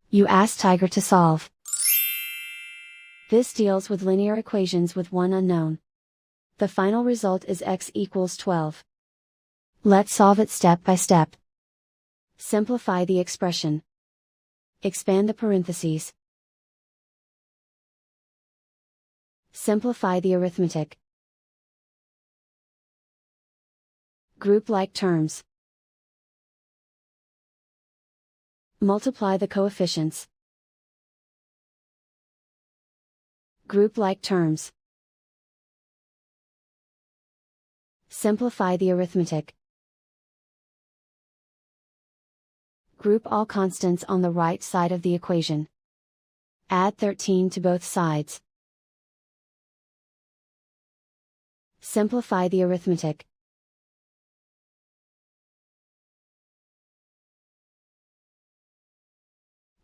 You ask Tiger to solve. This deals with linear equations with one unknown. The final result is x equals 12. Let's solve it step by step. Simplify the expression. Expand the parentheses. Simplify the arithmetic. Group like terms. Multiply the coefficients. Group like terms. Simplify the arithmetic. Group all constants on the right side of the equation. Add 13 to both sides. Simplify the arithmetic.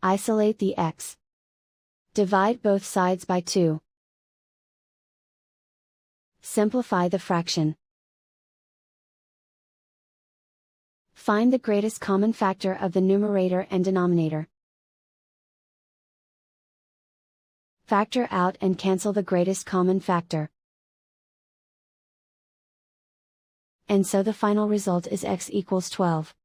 Isolate the x. Divide both sides by 2. Simplify the fraction. Find the greatest common factor of the numerator and denominator. Factor out and cancel the greatest common factor. And so the final result is x equals 12.